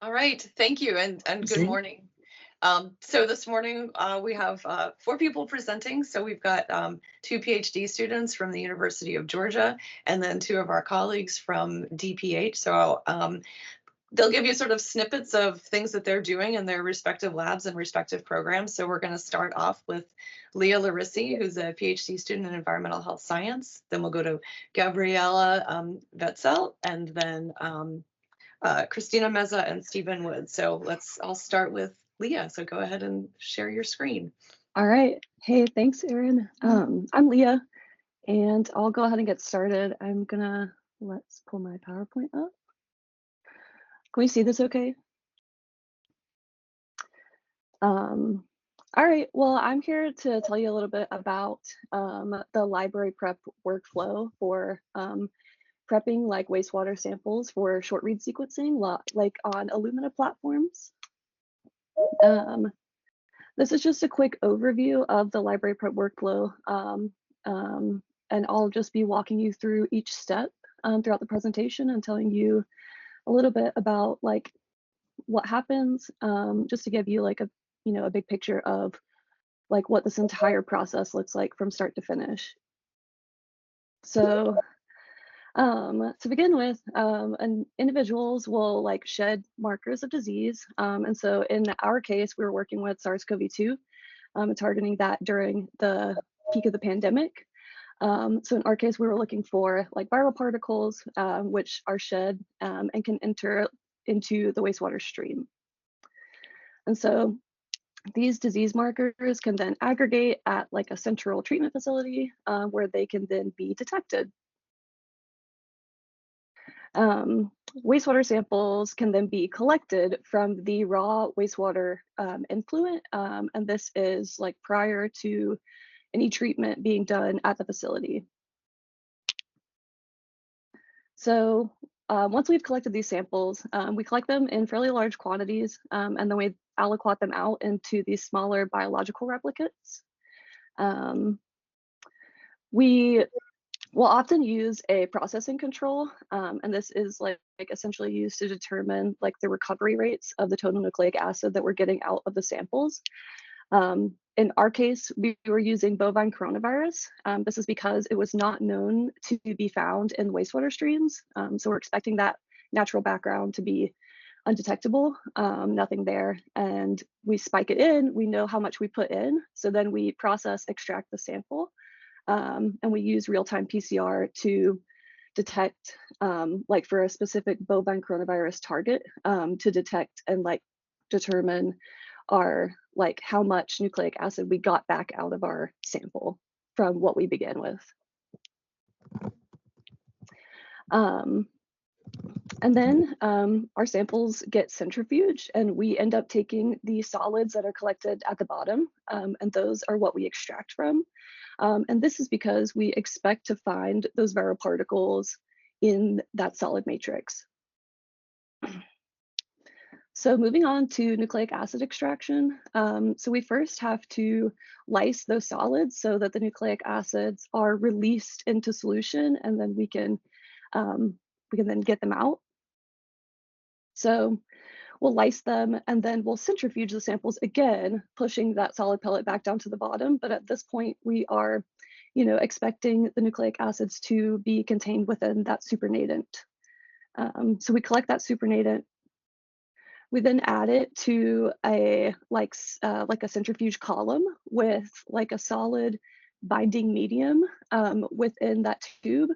All right, thank you, and good See? morning. So this morning we have 4 people presenting. So we've got 2 PhD students from the University of Georgia, and then 2 of our colleagues from DPH. So they'll give you sort of snippets of things that they're doing in their respective labs and respective programs. So we're going to start off with Leah Lariscy, who's a PhD student in environmental health science. Then we'll go to Gabriella Veytsel, and then Christina Meza and Stephen Wood. So I'll start with Leah. So go ahead and share your screen. All right. Hey, thanks, Erin. I'm Leah, and I'll go ahead and get started. Let's pull my PowerPoint up. Can we see this okay? All right, well, I'm here to tell you a little bit about the library prep workflow for prepping like wastewater samples for short read sequencing, like on Illumina platforms. This is just a quick overview of the library prep workflow, and I'll just be walking you through each step throughout the presentation and telling you a little bit about like what happens, just to give you like a big picture of like what this entire process looks like from start to finish. So to begin with, individuals will like shed markers of disease. And so in our case, we were working with SARS-CoV-2, targeting that during the peak of the pandemic. So in our case, we were looking for like viral particles, which are shed and can enter into the wastewater stream. And so these disease markers can then aggregate at like a central treatment facility where they can then be detected. Wastewater samples can then be collected from the raw wastewater influent, and this is like prior to any treatment being done at the facility. So once we've collected these samples, we collect them in fairly large quantities, and then we aliquot them out into these smaller biological replicates. We will often use a processing control, and this is like essentially used to determine like the recovery rates of the total nucleic acid that we're getting out of the samples. In our case, we were using bovine coronavirus. This is because it was not known to be found in wastewater streams. So we're expecting that natural background to be undetectable, nothing there. And we spike it in, we know how much we put in. So then we process, extract the sample, and we use real-time PCR to detect, like for a specific bovine coronavirus target, to detect and like determine like how much nucleic acid we got back out of our sample from what we began with. And then our samples get centrifuged, and we end up taking the solids that are collected at the bottom, and those are what we extract from. And this is because we expect to find those viral particles in that solid matrix. So moving on to nucleic acid extraction. So we first have to lyse those solids so that the nucleic acids are released into solution, and then we can then get them out. So we'll lyse them, and then we'll centrifuge the samples again, pushing that solid pellet back down to the bottom. But at this point, we are, expecting the nucleic acids to be contained within that supernatant. So we collect that supernatant. We then add it to a like a centrifuge column with like a solid binding medium within that tube.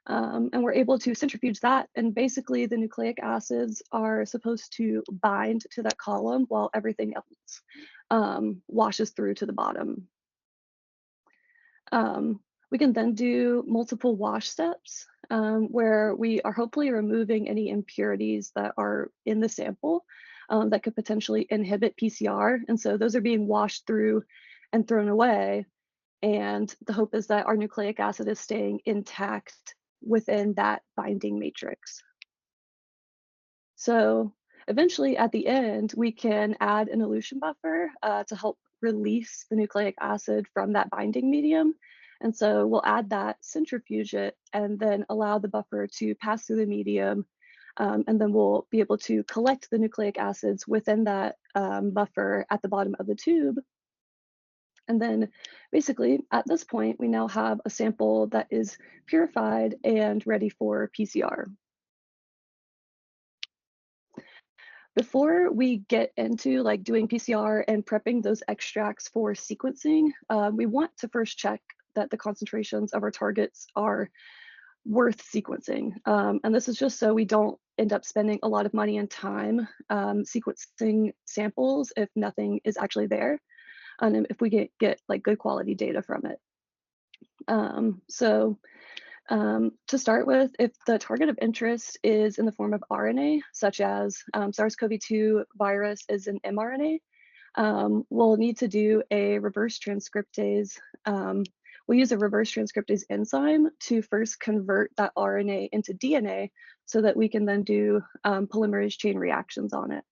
And we're able to centrifuge that, and basically the nucleic acids are supposed to bind to that column while everything else washes through to the bottom. We can then do multiple wash steps where we are hopefully removing any impurities that are in the sample that could potentially inhibit PCR. And so those are being washed through and thrown away. And the hope is that our nucleic acid is staying intact within that binding matrix. So eventually at the end, we can add an elution buffer to help release the nucleic acid from that binding medium. And so we'll add that, centrifuge it, and then allow the buffer to pass through the medium And then we'll be able to collect the nucleic acids within that buffer at the bottom of the tube. And then basically at this point, we now have a sample that is purified and ready for PCR. Before we get into like doing PCR and prepping those extracts for sequencing, we want to first check that the concentrations of our targets are worth sequencing. And this is just so we don't end up spending a lot of money and time sequencing samples if nothing is actually there, and if we get like good quality data from it. To start with, if the target of interest is in the form of RNA, such as SARS-CoV-2 virus is an mRNA, we'll need to do a reverse transcriptase. We'll use a reverse transcriptase enzyme to first convert that RNA into DNA so that we can then do polymerase chain reactions on it.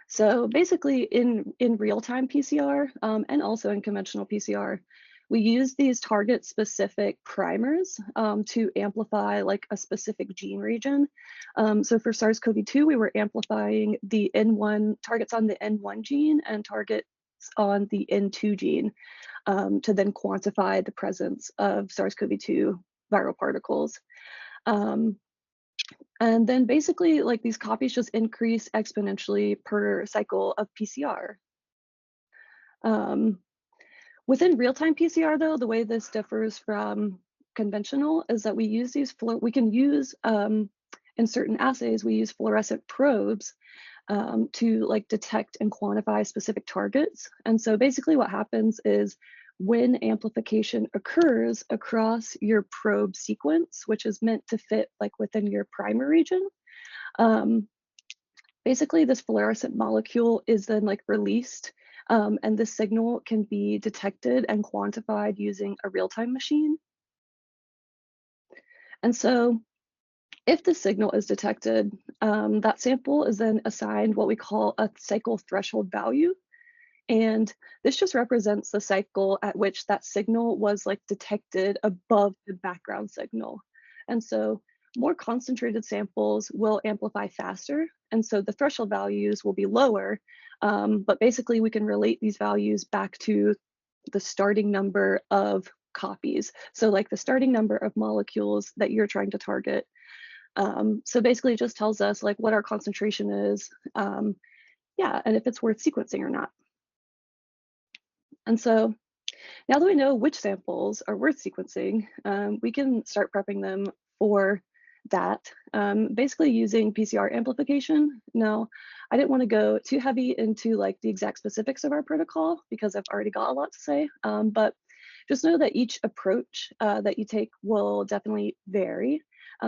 So basically in real-time PCR and also in conventional PCR, we use these target-specific primers to amplify like a specific gene region. So for SARS-CoV-2, we were amplifying the N1 targets on the N1 gene and targets on the N2 gene to then quantify the presence of SARS-CoV-2 viral particles. And then basically like these copies just increase exponentially per cycle of PCR. Within real-time PCR though, the way this differs from conventional is that we use these, we can use, in certain assays, we use fluorescent probes to like detect and quantify specific targets. And so basically what happens is when amplification occurs across your probe sequence, which is meant to fit like within your primer region, basically this fluorescent molecule is then like released, and this signal can be detected and quantified using a real-time machine. And so if the signal is detected, that sample is then assigned what we call a cycle threshold value. And this just represents the cycle at which that signal was like detected above the background signal. And so more concentrated samples will amplify faster. And so the threshold values will be lower, but basically we can relate these values back to the starting number of copies. So like the starting number of molecules that you're trying to target. So basically it just tells us like what our concentration is, yeah, and if it's worth sequencing or not. And so now that we know which samples are worth sequencing, we can start prepping them for that, basically using PCR amplification. Now, I didn't want to go too heavy into like the exact specifics of our protocol because I've already got a lot to say, but just know that each approach that you take will definitely vary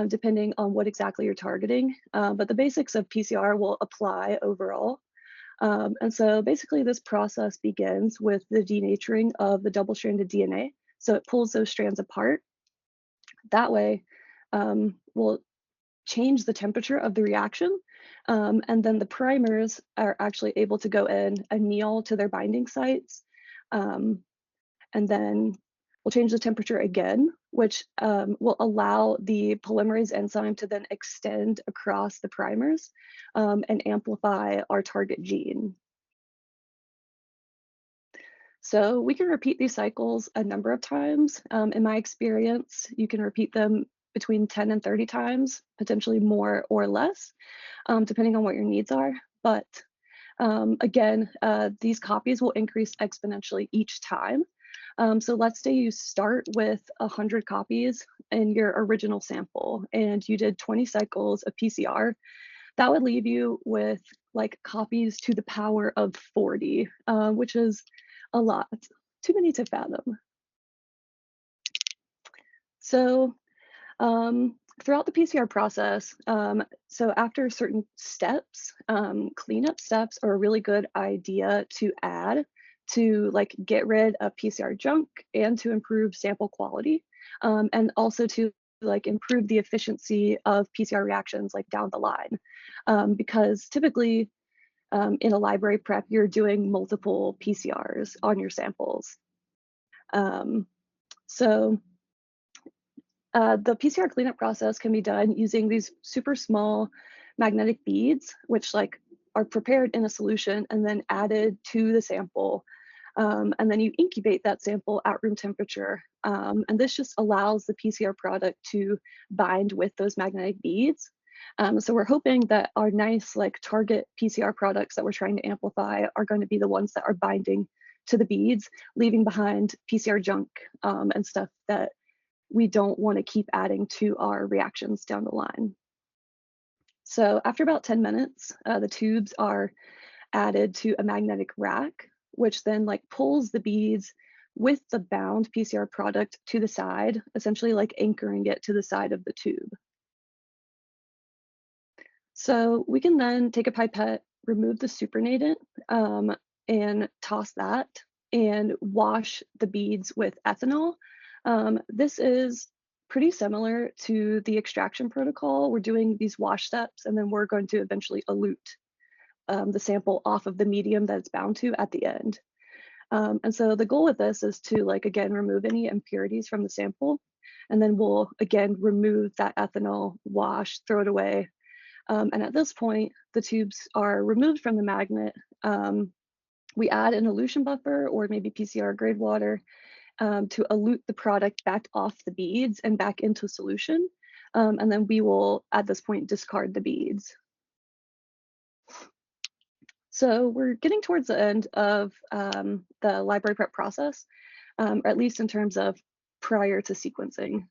depending on what exactly you're targeting, but the basics of PCR will apply overall. And so basically this process begins with the denaturing of the double-stranded DNA. So it pulls those strands apart. That way, we'll change the temperature of the reaction. And then the primers are actually able to go in, anneal to their binding sites. And then we'll change the temperature again, which will allow the polymerase enzyme to then extend across the primers and amplify our target gene. So we can repeat these cycles a number of times. In my experience, you can repeat them between 10 and 30 times, potentially more or less, depending on what your needs are. But again, these copies will increase exponentially each time. So let's say you start with 100 copies in your original sample and you did 20 cycles of PCR. That would leave you with like copies to the power of 40, which is a lot, too many to fathom. So throughout the PCR process, so after certain steps, cleanup steps are a really good idea to add to like get rid of PCR junk and to improve sample quality, and also to like improve the efficiency of PCR reactions like down the line, because typically in a library prep, you're doing multiple PCRs on your samples. So The PCR cleanup process can be done using these super small magnetic beads, which like are prepared in a solution and then added to the sample. And then you incubate that sample at room temperature. And this just allows the PCR product to bind with those magnetic beads. So we're hoping that our nice like target PCR products that we're trying to amplify are going to be the ones that are binding to the beads, leaving behind PCR junk and stuff that we don't want to keep adding to our reactions down the line. So after about 10 minutes, the tubes are added to a magnetic rack, which then like pulls the beads with the bound PCR product to the side, essentially like anchoring it to the side of the tube. So we can then take a pipette, remove the supernatant, and toss that and wash the beads with ethanol. This is pretty similar to the extraction protocol. We're doing these wash steps and then we're going to eventually elute the sample off of the medium that it's bound to at the end. And so the goal with this is to like, again, remove any impurities from the sample. And then we'll again remove that ethanol, wash, throw it away. And at this point, the tubes are removed from the magnet. We add an elution buffer or maybe PCR grade water to elute the product back off the beads and back into solution. And then we will, at this point, discard the beads. So we're getting towards the end of the library prep process, or at least in terms of prior to sequencing.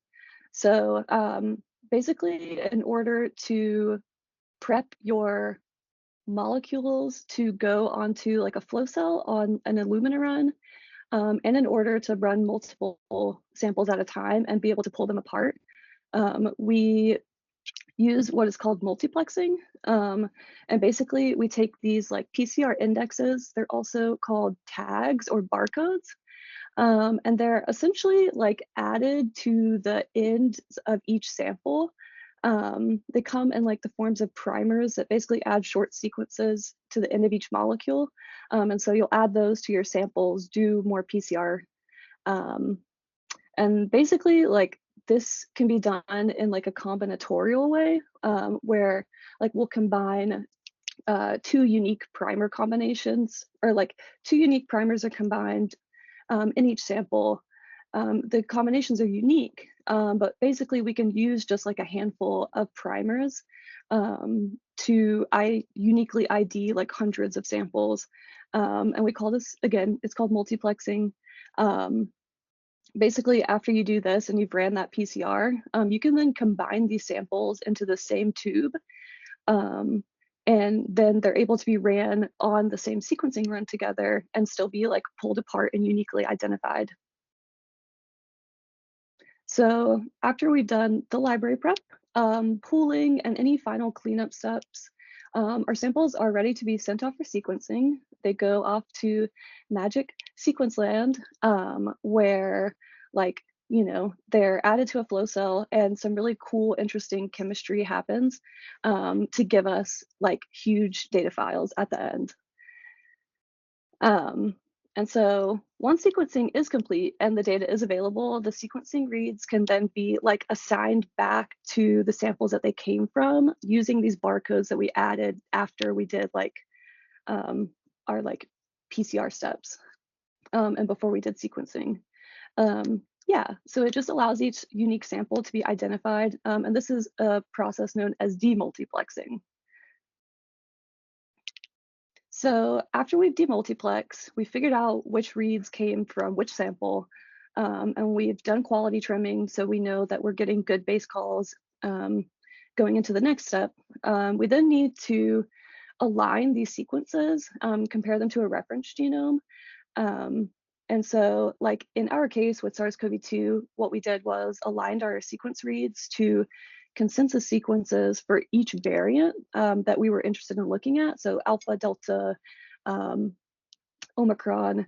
So basically, in order to prep your molecules to go onto like a flow cell on an Illumina run, and in order to run multiple samples at a time and be able to pull them apart, we use what is called multiplexing. And basically, we take these like PCR indexes, they're also called tags or barcodes. And they're essentially like added to the ends of each sample. They come in like the forms of primers that basically add short sequences to the end of each molecule. And so you'll add those to your samples, do more PCR. And basically like this can be done in like a combinatorial way where like we'll combine two unique primer combinations or like two unique primers are combined in each sample. The combinations are unique, but basically we can use just like a handful of primers to uniquely ID like hundreds of samples. And we call this, again, it's called multiplexing. Basically, after you do this and you've ran that PCR, you can then combine these samples into the same tube. And then they're able to be ran on the same sequencing run together and still be like pulled apart and uniquely identified. So after we've done the library prep, pooling, and any final cleanup steps, our samples are ready to be sent off for sequencing. They go off to Magic Sequence Land, where like, you know, they're added to a flow cell and some really cool, interesting chemistry happens to give us like huge data files at the end. And so once sequencing is complete and the data is available, the sequencing reads can then be like assigned back to the samples that they came from using these barcodes that we added after we did like our like PCR steps and before we did sequencing. Yeah, so it just allows each unique sample to be identified. And this is a process known as demultiplexing. So after we've demultiplexed, we figured out which reads came from which sample, and we've done quality trimming, so we know that we're getting good base calls going into the next step. We then need to align these sequences, compare them to a reference genome. And so like in our case with SARS-CoV-2, what we did was aligned our sequence reads to consensus sequences for each variant that we were interested in looking at. So Alpha, Delta, Omicron,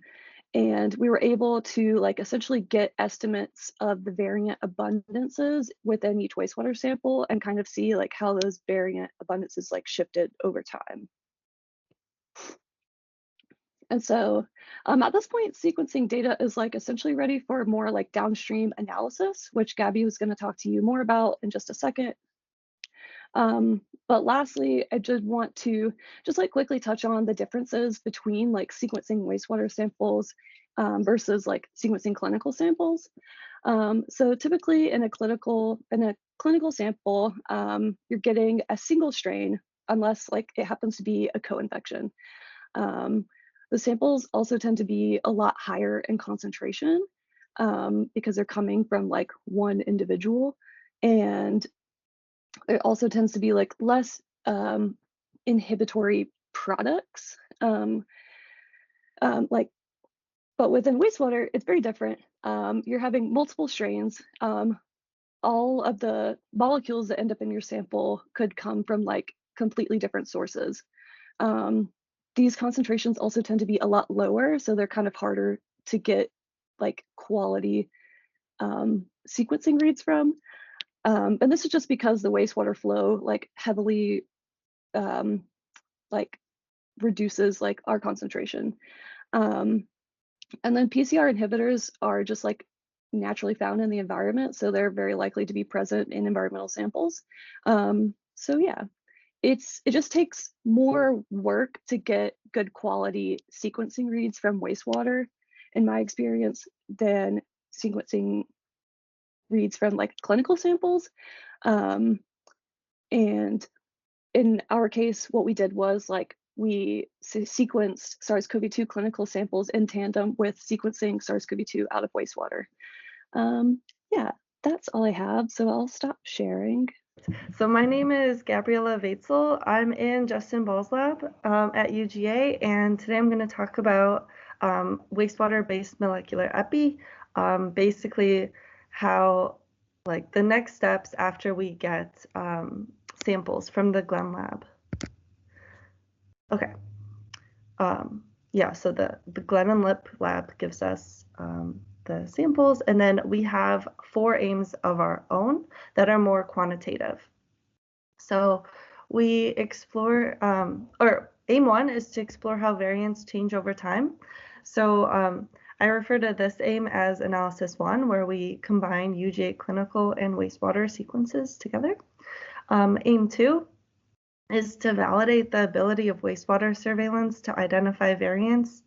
and we were able to like essentially get estimates of the variant abundances within each wastewater sample and kind of see like how those variant abundances like shifted over time. And so at this point, sequencing data is like essentially ready for more like downstream analysis, which Gabby was going to talk to you more about in just a second. But lastly, I did want to just like quickly touch on the differences between like sequencing wastewater samples versus like sequencing clinical samples. So typically in a clinical sample, you're getting a single strain unless like it happens to be a co-infection. The samples also tend to be a lot higher in concentration because they're coming from like one individual, and it also tends to be like less inhibitory products. Like, but within wastewater, it's very different. You're having multiple strains. All of the molecules that end up in your sample could come from like completely different sources. These concentrations also tend to be a lot lower, so they're kind of harder to get like quality sequencing reads from. And this is just because the wastewater flow like heavily like reduces like our concentration. And then PCR inhibitors are just like naturally found in the environment, so they're very likely to be present in environmental samples. So yeah, it just takes more work to get good quality sequencing reads from wastewater, in my experience, than sequencing reads from like clinical samples. And in our case, what we did was like we sequenced SARS-CoV-2 clinical samples in tandem with sequencing SARS-CoV-2 out of wastewater. Yeah, that's all I have, so I'll stop sharing. So my name is Gabriella Veytsel. I'm in Justin Ball's lab at UGA, and today I'm going to talk about wastewater-based molecular epi, basically how, like, the next steps after we get samples from the Glenn lab. Okay. Yeah, so the Glenn and Lip lab gives us the samples, and then we have 4 aims of our own that are more quantitative. So we explore, or aim 1 is to explore how variants change over time. So I refer to this aim as analysis 1, where we combine UGA clinical and wastewater sequences together. Aim 2 is to validate the ability of wastewater surveillance to identify variants,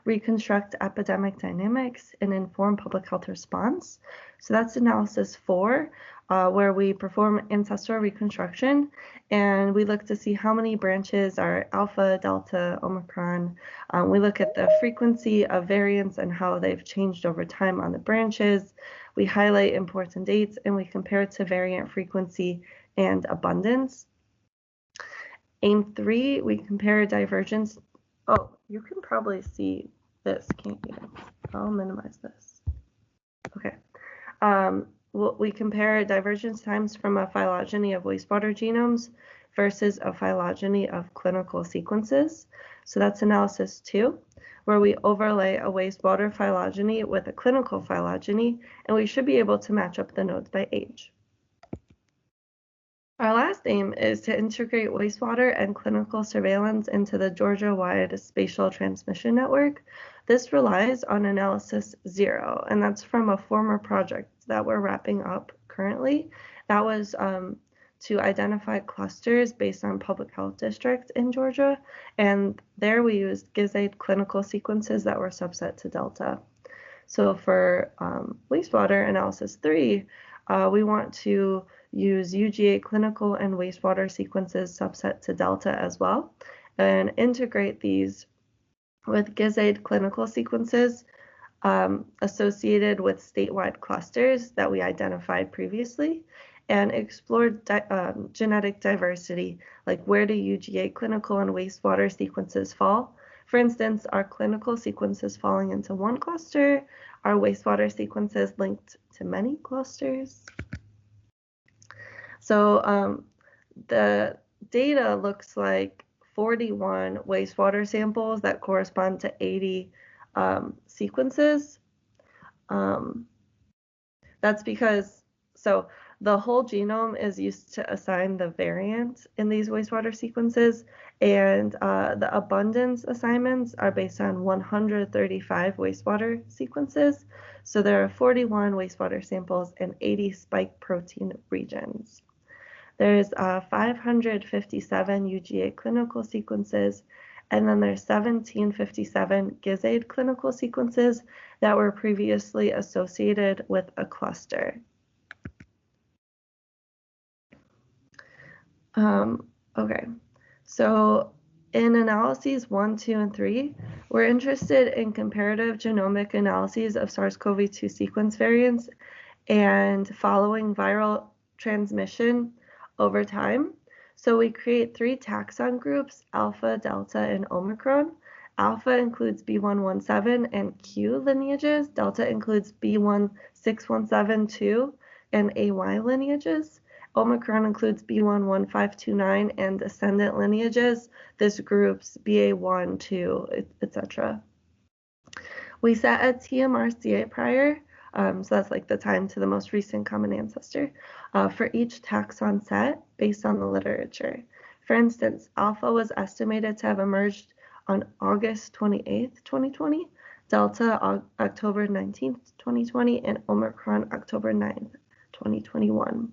reconstruct epidemic dynamics, and inform public health response. So that's analysis 4, where we perform ancestral reconstruction, and we look to see how many branches are alpha, delta, omicron. We look at the frequency of variants and how they've changed over time on the branches. We highlight important dates, and we compare it to variant frequency and abundance. Aim 3, we compare divergence. Oh, you can probably see this, can't you? I'll minimize this. Okay. We compare divergence times from a phylogeny of wastewater genomes versus a phylogeny of clinical sequences. So that's analysis 2, where we overlay a wastewater phylogeny with a clinical phylogeny, and we should be able to match up the nodes by age. Our last aim is to integrate wastewater and clinical surveillance into the Georgia-wide spatial transmission network. This relies on analysis 0, and that's from a former project that we're wrapping up currently. That was to identify clusters based on public health districts in Georgia, and there we used GISAID clinical sequences that were subset to Delta. So for wastewater analysis 3, we want to use UGA clinical and wastewater sequences subset to Delta as well, and integrate these with GISAID clinical sequences associated with statewide clusters that we identified previously, and explore genetic diversity, like where do UGA clinical and wastewater sequences fall. For instance, are clinical sequences falling into one cluster? Are wastewater sequences linked to many clusters? So the data looks like 41 wastewater samples that correspond to 80 sequences. That's because, so The whole genome is used to assign the variant in these wastewater sequences, and the abundance assignments are based on 135 wastewater sequences. So there are 41 wastewater samples and 80 spike protein regions. There's 557 UGA clinical sequences, and then there's 1757 GISAID clinical sequences that were previously associated with a cluster. Okay, so in analyses 1, 2, and 3, we're interested in comparative genomic analyses of SARS-CoV-2 sequence variants and following viral transmission over time. So we create 3 taxon groups, alpha, delta, and omicron. Alpha includes B117 and Q lineages. Delta includes B16172 and AY lineages. Omicron includes B11529 and descendant lineages. This groups BA1, 2, etc. We set a TMRCA prior, so that's like the time to the most recent common ancestor, for each taxon set based on the literature. For instance, alpha was estimated to have emerged on August 28th, 2020, delta October 19th, 2020, and omicron October 9th, 2021.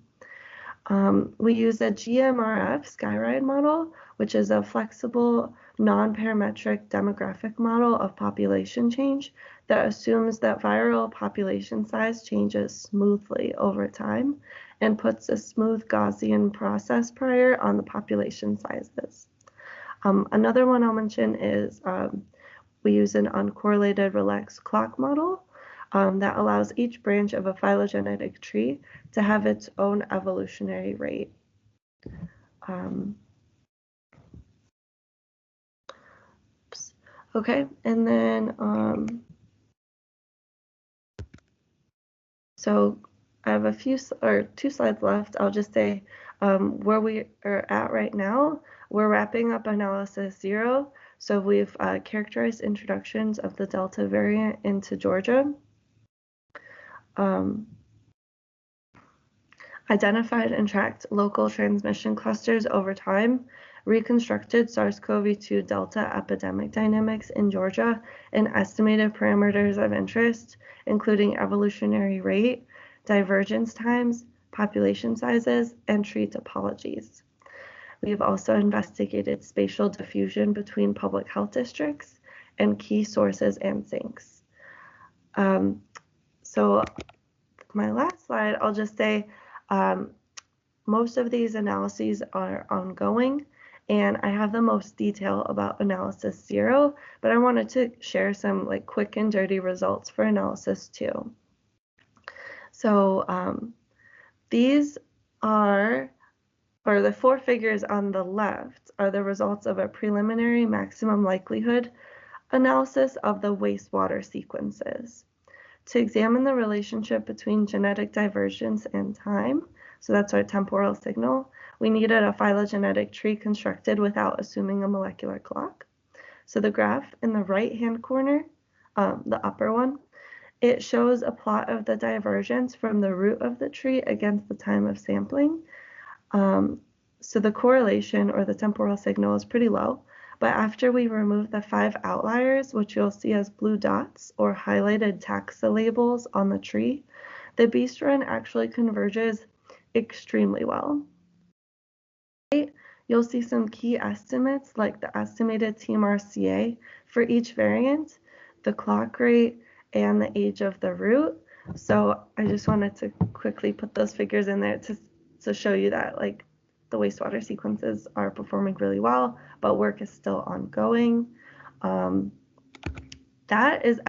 We use a GMRF skyride model, which is a flexible, non-parametric demographic model of population change that assumes that viral population size changes smoothly over time and puts a smooth Gaussian process prior on the population sizes. Another one I'll mention is we use an uncorrelated relaxed clock model that allows each branch of a phylogenetic tree to have its own evolutionary rate. Okay, and then so I have a few or 2 slides left. I'll just say where we are at right now. We're wrapping up analysis 0. So we've characterized introductions of the Delta variant into Georgia. Identified and tracked local transmission clusters over time, reconstructed SARS-CoV-2 Delta epidemic dynamics in Georgia, and estimated parameters of interest, including evolutionary rate, divergence times, population sizes, and tree topologies. We have also investigated spatial diffusion between public health districts and key sources and sinks. So my last slide, I'll just say most of these analyses are ongoing, and I have the most detail about analysis 0, but I wanted to share some like quick and dirty results for analysis 2. So these are, or the 4 figures on the left are the results of a preliminary maximum likelihood analysis of the wastewater sequences. To examine the relationship between genetic divergence and time, so that's our temporal signal, we needed a phylogenetic tree constructed without assuming a molecular clock. So the graph in the right-hand corner, the upper one, it shows a plot of the divergence from the root of the tree against the time of sampling. So the correlation or the temporal signal is pretty low. But after we remove the 5 outliers, which you'll see as blue dots or highlighted taxa labels on the tree, the beast run actually converges extremely well. You'll see some key estimates like the estimated TMRCA for each variant, the clock rate, and the age of the root. So I just wanted to quickly put those figures in there to show you that like the wastewater sequences are performing really well, but work is still ongoing. That is